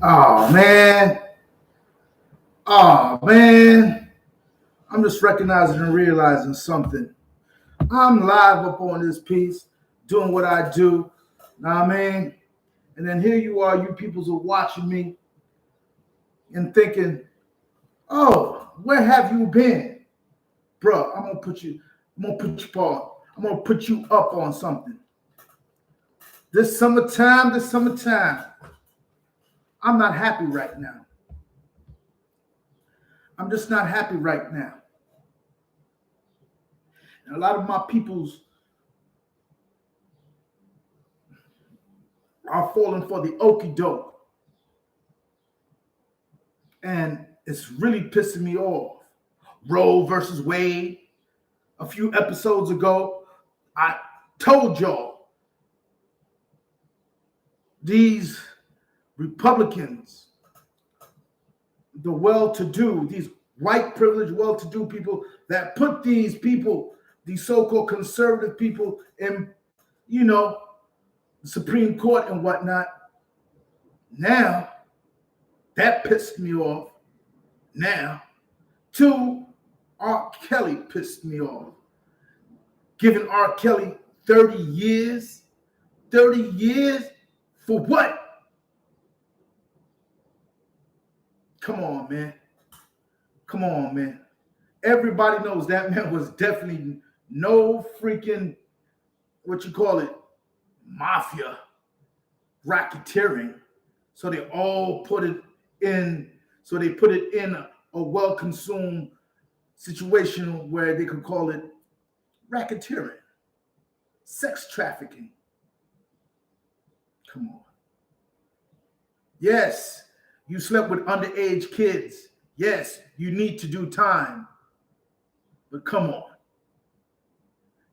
Oh man. Oh man. I'm just recognizing and realizing something. I'm live up on this piece, doing what I do. Know what I mean? And then here you are, you peoples are watching me and thinking, oh, where have you been? Bruh, I'm gonna put you up on something. This summertime, I'm not happy right now. I'm just not happy right now. And a lot of my peoples are falling for the okey doke. And it's really pissing me off. Roe versus Wade. A few episodes ago, I told y'all these Republicans, the well-to-do, these white privileged well-to-do people that put these people, these so-called conservative people in, you know, the Supreme Court and whatnot. Now, that pissed me off. Now, two, R. Kelly pissed me off. Giving R. Kelly 30 years? 30 years? For what? Come on, man. Come on, man. Everybody knows that man was definitely no freaking, what you call it, mafia, racketeering. So they all put it in, so they put it in a well-consumed situation where they could call it racketeering, sex trafficking. Come on. Yes, you slept with underage kids. Yes, you need to do time. But come on.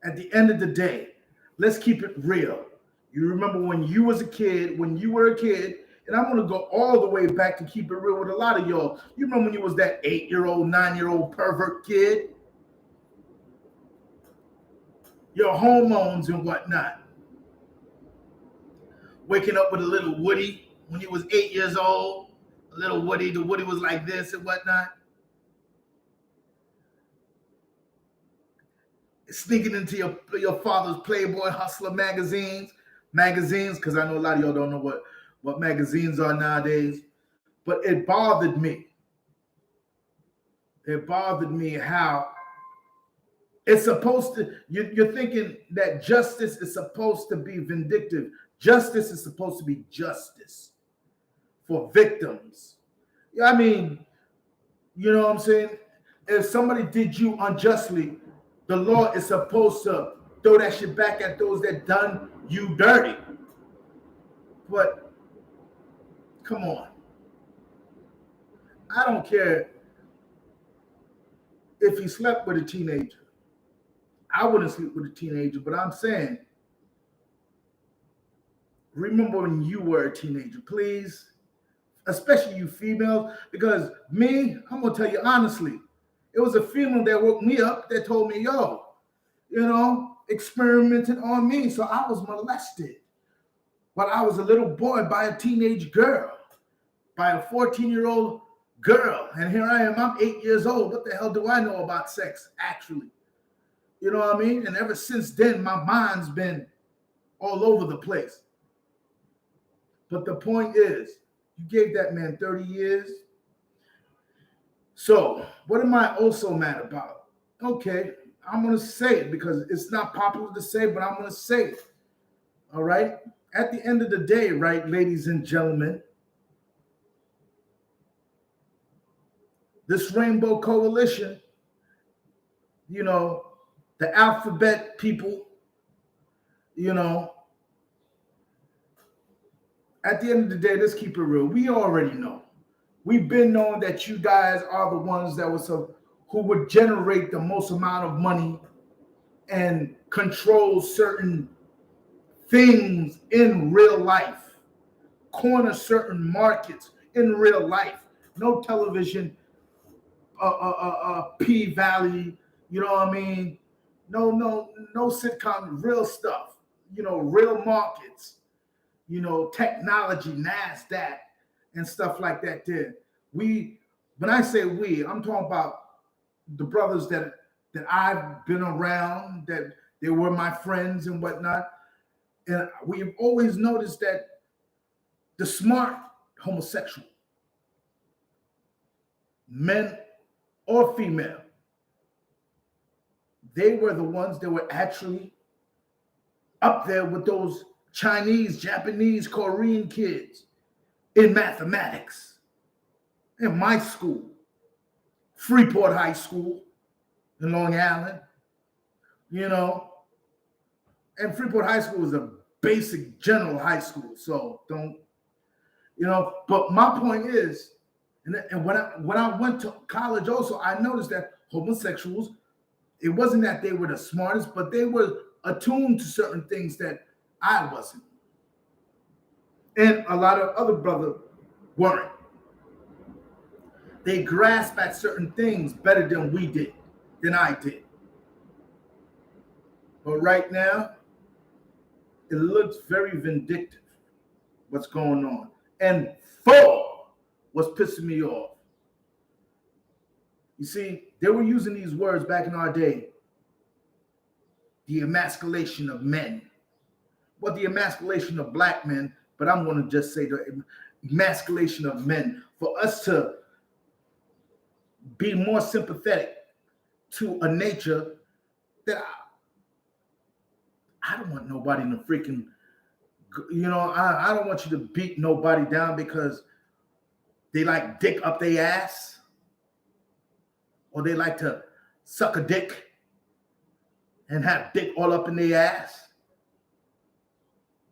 At the end of the day, let's keep it real. You remember when you were a kid, and I'm gonna go all the way back to keep it real with a lot of y'all. You remember when you was that 8-year-old, 9-year-old pervert kid? Your hormones and whatnot. Waking up with a little Woody when you was 8 years old. A little Woody, the Woody was like this and whatnot. Sneaking into your father's Playboy Hustler magazines, because I know a lot of y'all don't know what magazines are nowadays. But it bothered me. It bothered me how it's supposed to, you're thinking that justice is supposed to be vindictive. Justice is supposed to be justice for victims. I mean, you know what I'm saying? If somebody did you unjustly, the law is supposed to throw that shit back at those that done you dirty. But come on. I don't care if he slept with a teenager. I wouldn't sleep with a teenager, but I'm saying, remember when you were a teenager, please, especially you females, because me, I'm gonna tell you honestly, it was a female that woke me up that told me, yo, experimented on me. So I was molested when I was a little boy by a teenage girl, by a 14-year-old girl. And here I am, I'm 8 years old. What the hell do I know about sex, actually? You know what I mean? And ever since then, my mind's been all over the place. But the point is, you gave that man 30 years. So what am I also mad about? Okay, I'm going to say it because it's not popular to say, but I'm going to say it. All right? At the end of the day, right, ladies and gentlemen, this Rainbow Coalition, the alphabet people, at the end of the day, let's keep it real. We already know. We've been knowing that you guys are the ones who would generate the most amount of money and control certain things in real life, corner certain markets in real life. No television, P-Valley, you know what I mean? No sitcom, real stuff, real markets, technology, NASDAQ, and stuff like that there. When I say we, I'm talking about the brothers that I've been around, that they were my friends and whatnot. And we've always noticed that the smart homosexual, men or female, they were the ones that were actually up there with those Chinese, Japanese, Korean kids in mathematics. In my school, Freeport High School in Long Island, and Freeport High School is a basic general high school. So don't, but my point is, and when I went to college also, I noticed that homosexuals, it wasn't that they were the smartest, but they were attuned to certain things that I wasn't. And a lot of other brothers weren't. They grasped at certain things better than we did, than I did. But right now, it looks very vindictive, what's going on. And what's pissing me off. You see, they were using these words back in our day. The emasculation of men. Well, the emasculation of black men, but I'm going to just say the emasculation of men. For us to be more sympathetic to a nature that I don't want nobody to freaking, I don't want you to beat nobody down because they like dick up their ass, or they like to suck a dick and have dick all up in their ass.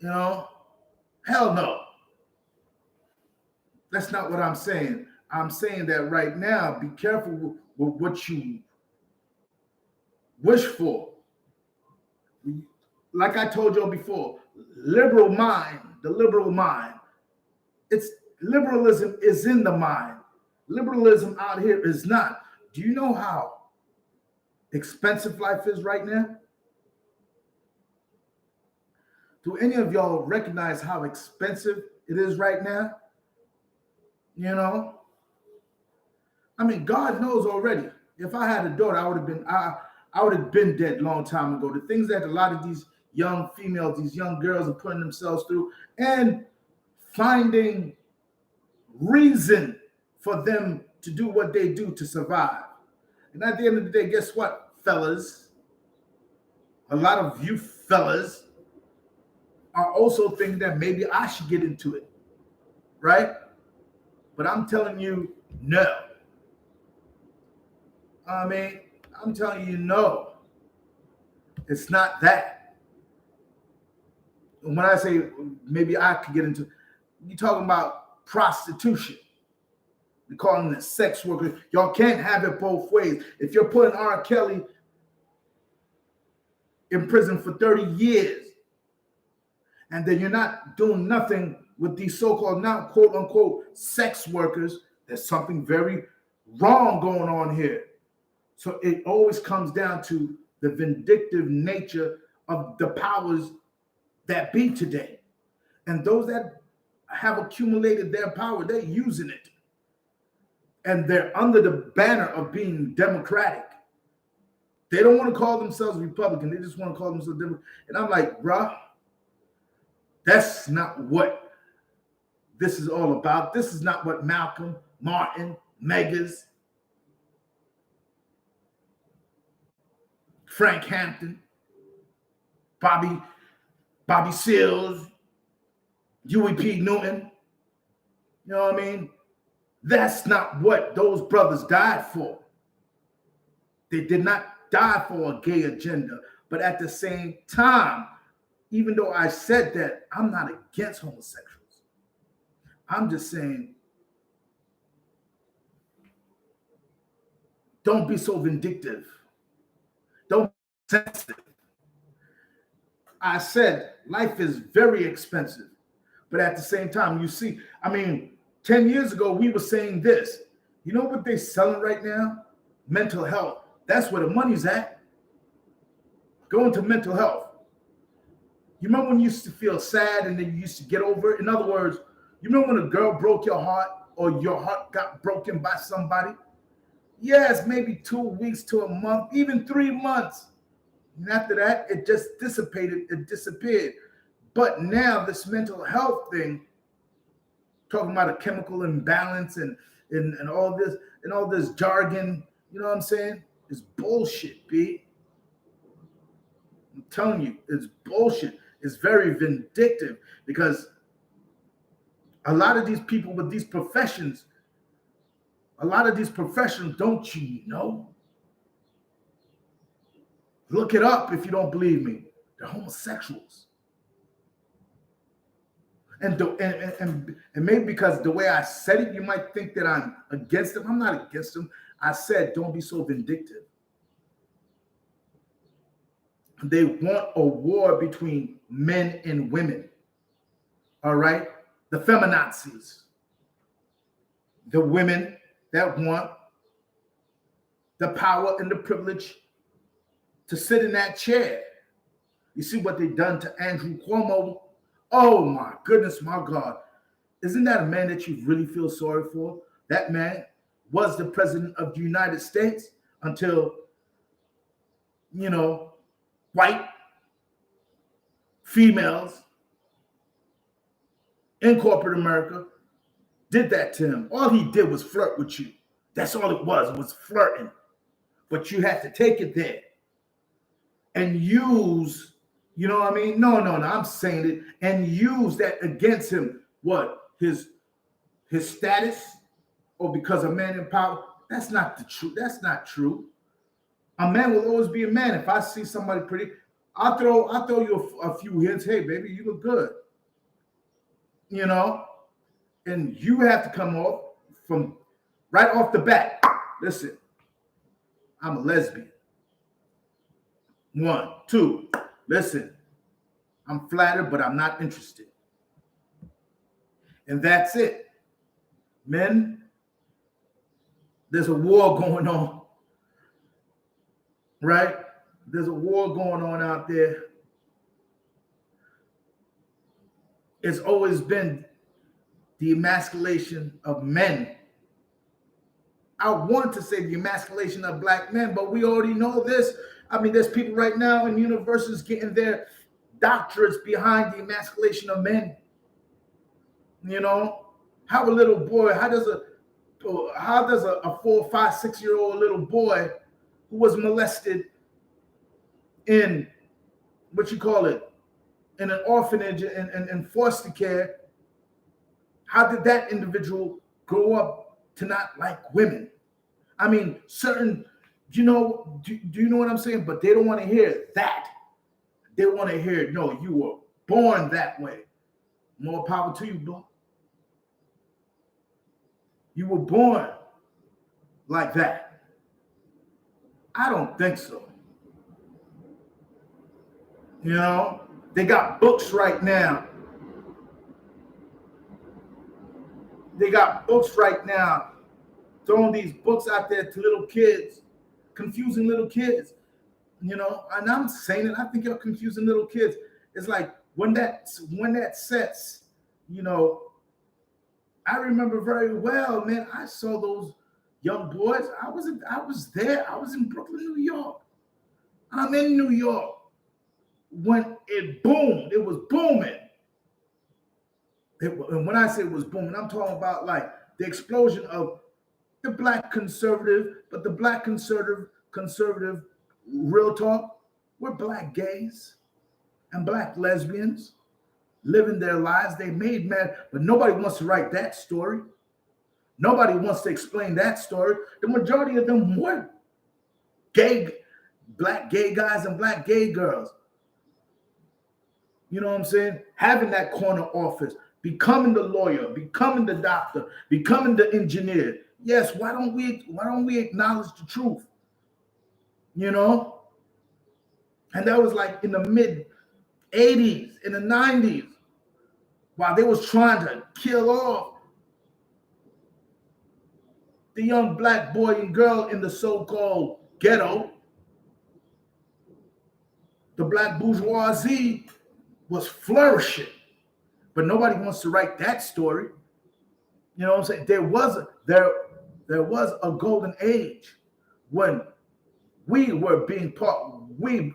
Hell no. That's not what I'm saying. I'm saying that right now, be careful with what you wish for. Like I told you before, the liberal mind, it's liberalism is in the mind. Liberalism out here is not. Do you know how expensive life is right now? Do any of y'all recognize how expensive it is right now? I mean, God knows already. If I had a daughter, I would have been dead a long time ago. The things that a lot of these young females, these young girls are putting themselves through, and finding reason for them to do what they do to survive. And at the end of the day, guess what, fellas? A lot of you fellas are also thinking that maybe I should get into it, right? But I'm telling you, no. I'm telling you, no. It's not that. And when I say maybe I could get into, you're talking about prostitution. We're calling it sex workers. Y'all can't have it both ways. If you're putting R. Kelly in prison for 30 years, and then you're not doing nothing with these so-called, now quote unquote, sex workers, there's something very wrong going on here. So it always comes down to the vindictive nature of the powers that be today. And those that have accumulated their power, they're using it. And they're under the banner of being democratic. They don't want to call themselves Republican. They just want to call themselves Democrat. And I'm like, bruh, that's not what this is all about. This is not what Malcolm, Martin, Megas, Frank Hampton, Bobby Seals, Huey P. Newton, you know what I mean? That's not what those brothers died for. They did not die for a gay agenda. But at the same time, even though I said that, I'm not against homosexuals. I'm just saying, don't be so vindictive. Don't be sensitive. I said life is very expensive. But at the same time, you see, 10 years ago, we were saying this. You know what they're selling right now? Mental health. That's where the money's at. Go into mental health. You remember when you used to feel sad and then you used to get over it? In other words, You remember when a girl broke your heart or your heart got broken by somebody? Yes, maybe 2 weeks to a month, even 3 months. And after that, it just dissipated, it disappeared. But now this mental health thing, talking about a chemical imbalance and all this jargon, you know what I'm saying? It's bullshit, B. I'm telling you, it's bullshit. It's very vindictive because a lot of these people with these professions, don't you know? Look it up if you don't believe me. They're homosexuals. And maybe because the way I said it, you might think that I'm against them. I'm not against them. I said, don't be so vindictive. They want a war between men and women. All right? The feminazis. The women that want the power and the privilege to sit in that chair. You see what they done to Andrew Cuomo? Oh my goodness, my God. Isn't that a man that you really feel sorry for? That man was the president of the United States until, white females in corporate America did that to him. All he did was flirt with you. That's all it was flirting. But you had to take it there and use, you know what I mean? No, I'm saying it, and use that against him. What? His status? Or because a man in power? That's not the truth. That's not true. A man will always be a man. If I see somebody pretty, I'll throw you a few hints. Hey, baby, you look good. And you have to come off from right off the bat. Listen, I'm a lesbian. 1, 2, listen, I'm flattered, but I'm not interested. And that's it. Men, there's a war going on, right? There's a war going on out there. It's always been the emasculation of men. I want to say the emasculation of black men, but we already know this. I mean, there's people right now in universities getting their doctorates behind the emasculation of men. How a little boy, how does a 4, 5, 6-year-old little boy who was molested in in an orphanage and foster care, how did that individual grow up to not like women? I mean, do you know what I'm saying? But they don't want to hear that. They want to hear, no, you were born that way. More power to you, bro. You were born like that. I don't think so. They got books right now. Throwing these books out there to little kids, confusing little kids. And I'm saying it, I think you're confusing little kids. It's like when that sets, I remember very well, man. I saw those young boys. I was there. I was in Brooklyn, New York. I'm in New York when it boomed. It was booming. And when I say it was booming, I'm talking about like the explosion of the black conservative, but the black conservative, real talk, we're black gays and black lesbians living their lives. They made mad, but nobody wants to write that story. Nobody wants to explain that story. The majority of them were black gay guys and black gay girls. You know what I'm saying? Having that corner office, becoming the lawyer, becoming the doctor, becoming the engineer. Yes, why don't we acknowledge the truth? And that was like in the mid 80s, in the 90s, while they was trying to kill off the young black boy and girl in the so-called ghetto. The black bourgeoisie was flourishing. But nobody wants to write that story. You know what I'm saying? There was a golden age when we were being taught, we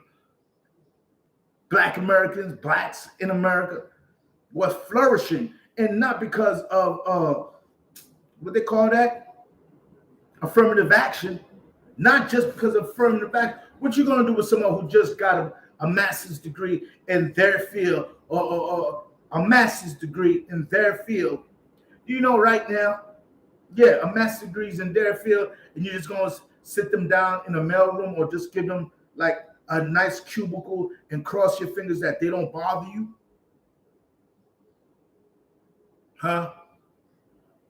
Black Americans, blacks in America, was flourishing, and not because of what they call that, affirmative action, not just because of affirmative action. What you gonna do with someone who just got a master's degree in their field, or a master's degree in their field? You know, right now, yeah, a master's degree is in their field, and you're just gonna sit them down in a mailroom, or just give them like a nice cubicle and cross your fingers that they don't bother you? Huh?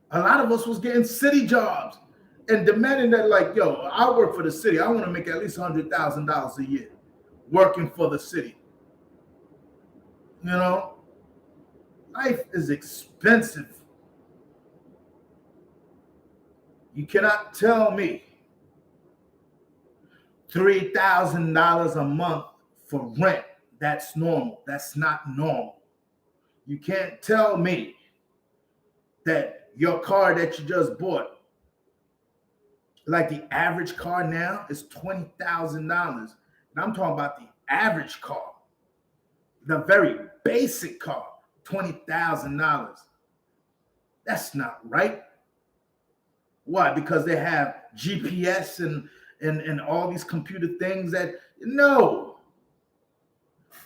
A lot of us was getting city jobs and demanding that, like, yo, I work for the city. I want to make at least $100,000 a year working for the city. You know, life is expensive. You cannot tell me $3,000 a month for rent. That's normal. That's not normal. You can't tell me that your car that you just bought, like the average car now is $20,000. And I'm talking about the average car, the very basic car, $20,000. That's not right. Why? Because they have GPS and all these computer things that, no.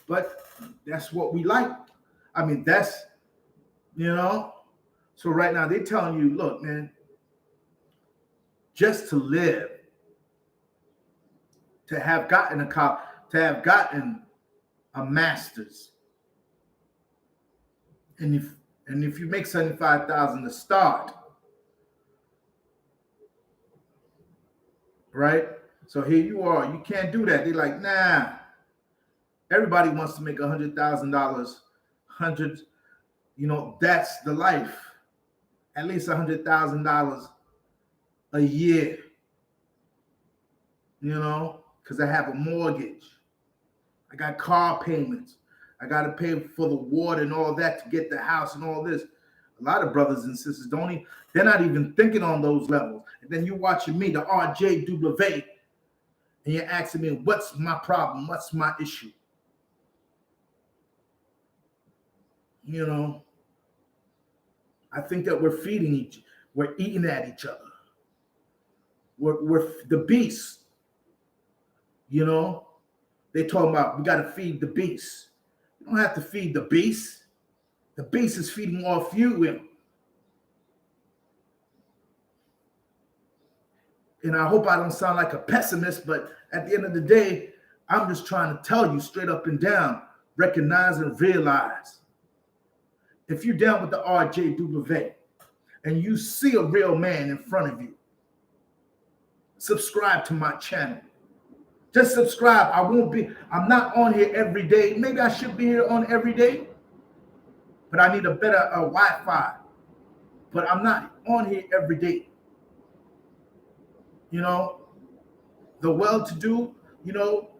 But that's what we like. I mean, that's, you know. So right now they're telling you, look, man, just to live, to have gotten a master's, and if you make 75,000 to start, right? So here you are, you can't do that. They're like, nah. Everybody wants to make $100,000, you know, that's the life. At least $100,000 a year, you know, because I have a mortgage. I got car payments. I got to pay for the water and all that to get the house and all this. A lot of brothers and sisters they're not even thinking on those levels. And then you're watching me, the RJW, and you're asking me, what's my problem? What's my issue? You know, I think that we're eating at each other. We're the beast. You know, they talking about we got to feed the beast. You don't have to feed the beast. The beast is feeding off you. And I hope I don't sound like a pessimist, but at the end of the day, I'm just trying to tell you straight up and down, recognize and realize. If you're down with the RJW and you see a real man in front of you, subscribe to my channel. Just subscribe. I'm not on here every day. Maybe I should be here on every day, but I need a better Wi-Fi. But I'm not on here every day. You know, the well-to-do, you know,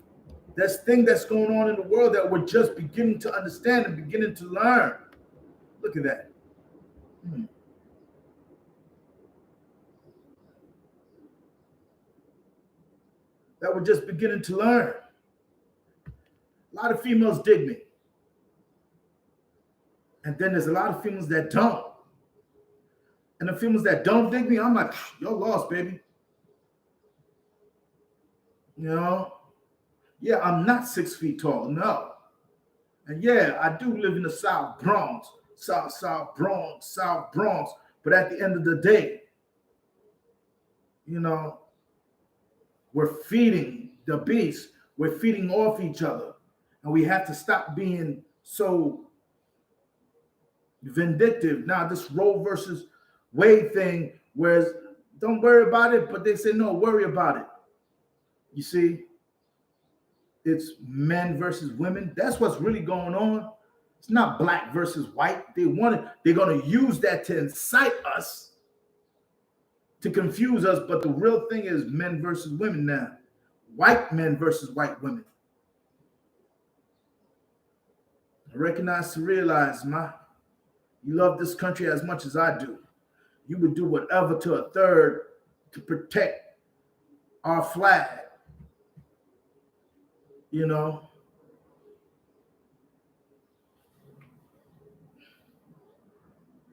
this thing that's going on in the world that we're just beginning to understand and beginning to learn. Look at that. That we're just beginning to learn. A lot of females dig me. And then there's a lot of females that don't. And the females that don't dig me, I'm like, you're lost, baby. You know? Yeah, I'm not 6 feet tall, no. And yeah, I do live in the South Bronx. South Bronx. But at the end of the day, you know, we're feeding the beast. We're feeding off each other. And we have to stop being so vindictive. Now, this Roe versus Wade thing, whereas don't worry about it, but they say, no, worry about it. You see, it's men versus women. That's what's really going on. It's not black versus white. They're going to use that to incite us, to confuse us. But the real thing is men versus women now. White men versus white women. Recognize to realize, you love this country as much as I do, you would do whatever to a third to protect our flag. You know,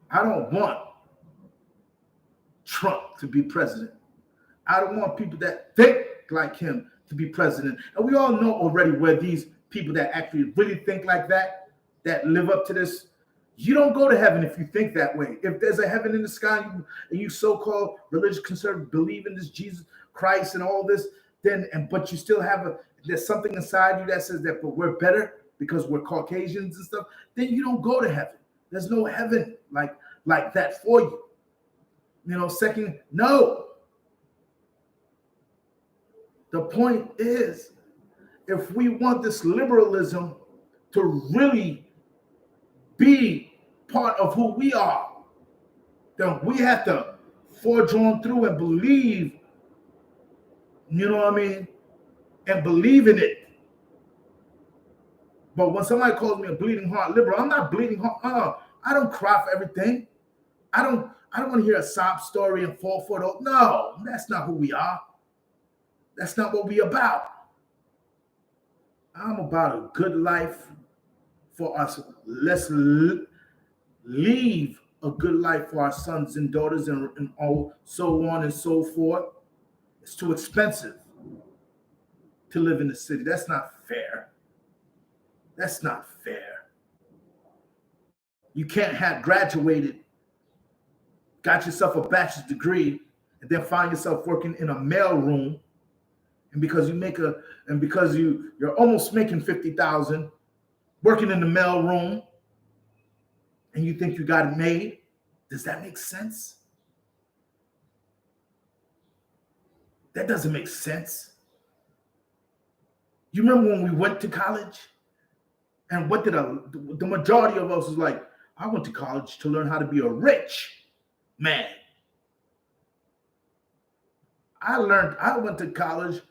I don't want Trump to be president. I don't want people that think like him to be president. And we all know already where these people that actually really think like that live up to this, you don't go to heaven if you think that way. If there's a heaven in the sky and you so-called religious conservative believe in this Jesus Christ and all this, but you still have there's something inside you that says that, but we're better because we're Caucasians and stuff, then you don't go to heaven. There's no heaven like that for you. You know, second, no. The point is, if we want this liberalism to really be part of who we are, then we have to forge on through and believe, you know what I mean, and believe in it. But when somebody calls me a bleeding heart liberal, I'm not bleeding heart. I don't cry for everything. I don't want to hear a sob story and fall for it. No, that's not who we are. That's not what we're about. I'm about a good life for us. Let's leave a good life for our sons and daughters and all, so on and so forth. It's too expensive to live in the city. That's not fair. That's not fair. You can't have graduated, got yourself a bachelor's degree, and then find yourself working in a mail room, and because you're almost making 50,000 working in the mail room, and you think you got it made. Does that make sense? That doesn't make sense. You remember when we went to college? And what did the majority of us was like, I went to college to learn how to be a rich man. I went to college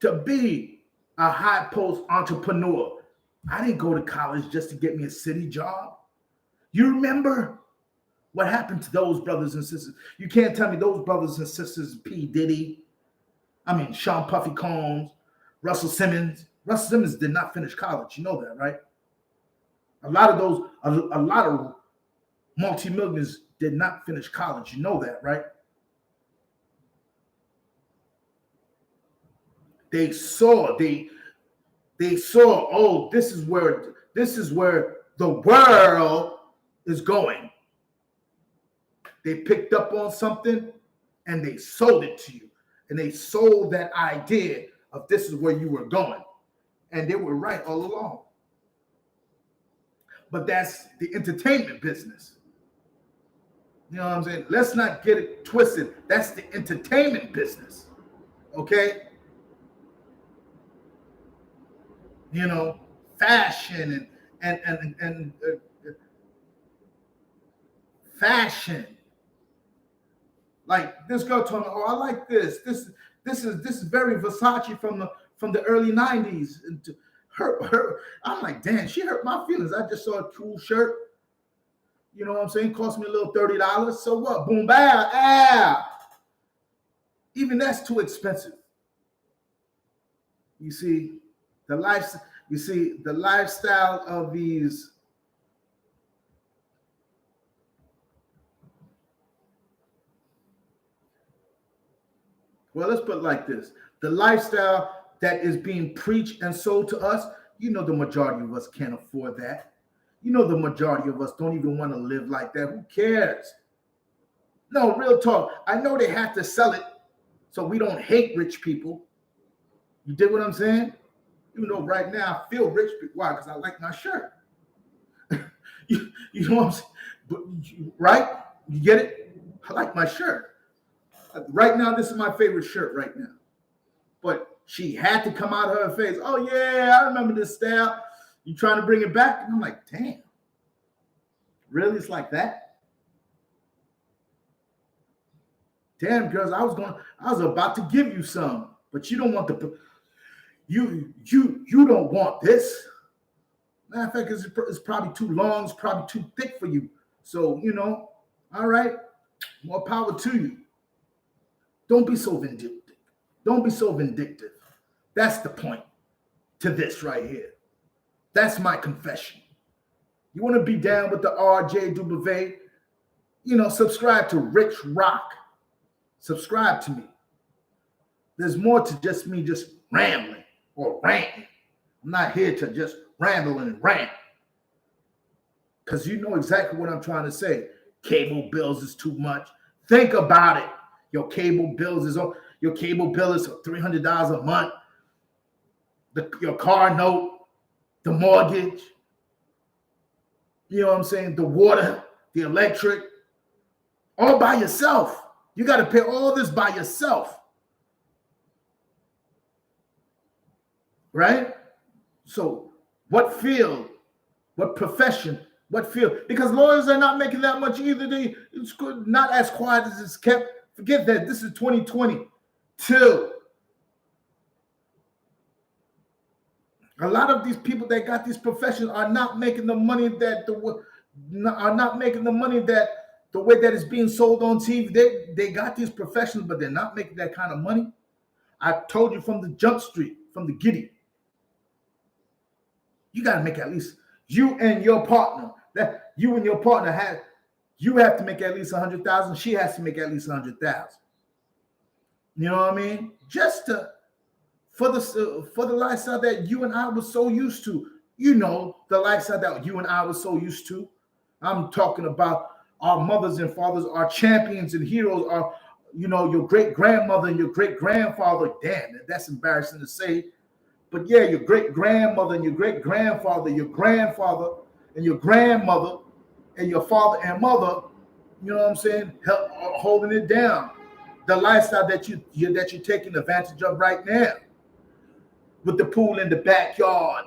to be a high post entrepreneur. I didn't go to college just to get me a city job. You remember what happened to those brothers and sisters? You can't tell me those brothers and sisters, P. Diddy, Sean Puffy Combs, Russell Simmons. Russell Simmons did not finish college. You know that, right? A lot of multimillionaires did not finish college. You know that, right? They saw, oh, this is where the world is going. They picked up on something and they sold it to you. And they sold that idea of this is where you were going. And they were right all along. But that's the entertainment business. You know what I'm saying? Let's not get it twisted. That's the entertainment business. Okay? You know, fashion and fashion. Like this girl told me, oh, I like this. This is very Versace from the early 90s. Her, I'm like, damn, she hurt my feelings. I just saw a cool shirt. You know what I'm saying? Cost me a little $30. So what? Boom, bam, even that's too expensive. You see, the lifestyle of these well, let's put it like this. The lifestyle that is being preached and sold to us, you know the majority of us can't afford that. You know the majority of us don't even want to live like that. Who cares? No, real talk. I know they have to sell it so we don't hate rich people. You dig what I'm saying? Even though right now I feel rich. Why? Because I like my shirt. you know what I'm saying? But, right? You get it? I like my shirt. Right now, this is my favorite shirt right now. But she had to come out of her face. Oh, yeah, I remember this style. You trying to bring it back? And I'm like, damn. Really? It's like that? Damn, girls, I was about to give you some, but you don't want you don't want this. Matter of fact, it's probably too long, it's probably too thick for you. So, all right, more power to you. Don't be so vindictive. Don't be so vindictive. That's the point to this right here. That's my confession. You want to be down with the RJ Dubove? Subscribe to Rich Rock. Subscribe to me. There's more to just me just rambling or ranting. I'm not here to just ramble and rant. Because you know exactly what I'm trying to say. Cable bills is too much. Think about it. Your cable bill is $300 a month. Your car note, the mortgage, you know what I'm saying? The water, the electric, all by yourself. You got to pay all this by yourself. Right? So what field, what profession, what field? Because lawyers are not making that much either. It's not as quiet as it's kept. Forget that. This is 2022. A lot of these people that got these professions are not making the money that the way that it's being sold on TV. They got these professions, but they're not making that kind of money. I told you from the jump street, from the giddy. You got to make at least, you and your partner you have to make at least 100,000. She has to make at least 100,000. You know what I mean? Just for the lifestyle that you and I was so used to. The lifestyle that you and I was so used to. I'm talking about our mothers and fathers, our champions and heroes, your great grandmother and your great grandfather. Damn, that's embarrassing to say. But yeah, your great grandmother and your great grandfather, your grandfather and your grandmother and your father and mother, you know what I'm saying, holding it down. The lifestyle that you're taking advantage of right now. With the pool in the backyard,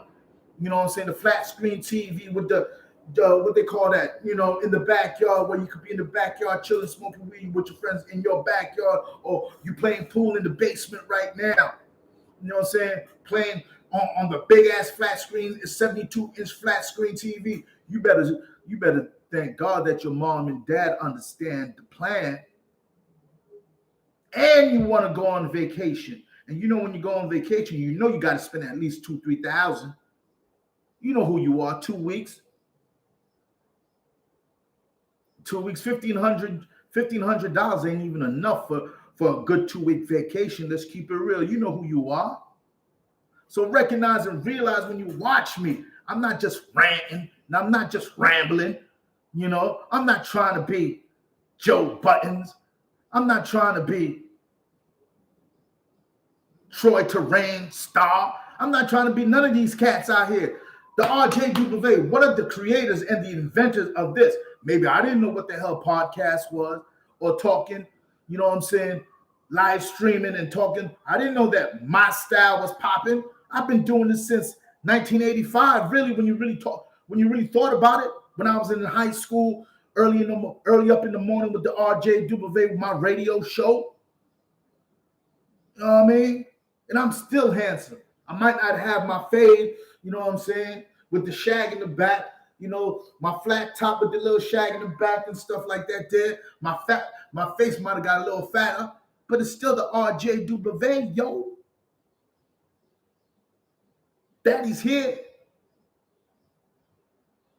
you know what I'm saying, the flat screen TV with the what they call that, in the backyard, where you could be in the backyard chilling, smoking weed with your friends in your backyard, or you playing pool in the basement right now. You know what I'm saying? Playing on the big ass flat screen, 72-inch flat screen TV. You better thank God that your mom and dad understand the plan. And you want to go on vacation. And when you go on vacation, you got to spend at least $2,000-3,000. You know who you are. 2 weeks. 2 weeks, $1,500 ain't even enough for a good 2-week vacation. Let's keep it real. You know who you are. So recognize and realize when you watch me, I'm not just ranting and I'm not just rambling. I'm not trying to be Joe Buttons. I'm not trying to be Troy Terrain Star. I'm not trying to be none of these cats out here. The RJ Dubove, one of the creators and the inventors of this. Maybe I didn't know what the hell podcast was, or talking, you know what I'm saying, live streaming and talking. I didn't know that my style was popping. I've been doing this since 1985, really, when you really thought about it. When I was in high school, early up in the morning with the RJ Dubove, with my radio show. You know what I mean? And I'm still handsome. I might not have my fade, you know what I'm saying, with the shag in the back, my flat top with the little shag in the back and stuff like that there. My face might have got a little fatter, but it's still the RJ Dubove, yo. Daddy's here.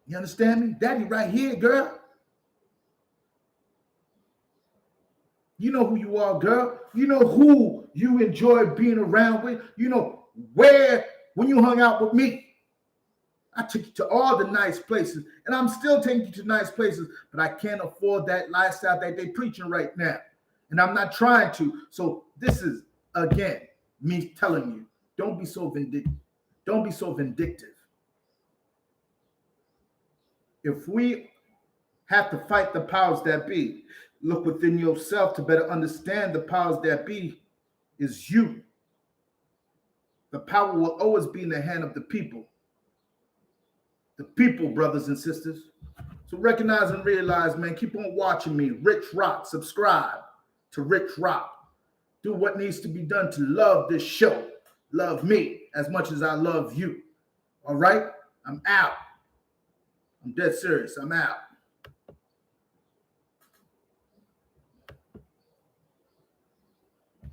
You understand me? Daddy right here, girl. You know who you are, girl. You know who you enjoy being around with. You know where, when you hung out with me, I took you to all the nice places, and I'm still taking you to nice places, but I can't afford that lifestyle that they're preaching right now, and I'm not trying to. So this is, again, me telling you, don't be so vindictive. Don't be so vindictive. If we have to fight the powers that be, look within yourself to better understand the powers that be is you. The power will always be in the hand of the people. The people, brothers and sisters. So recognize and realize, man, keep on watching me. Rich Rock. Subscribe to Rich Rock. Do what needs to be done to love this show. Love me as much as I love you. All right? I'm out. I'm dead serious. I'm out.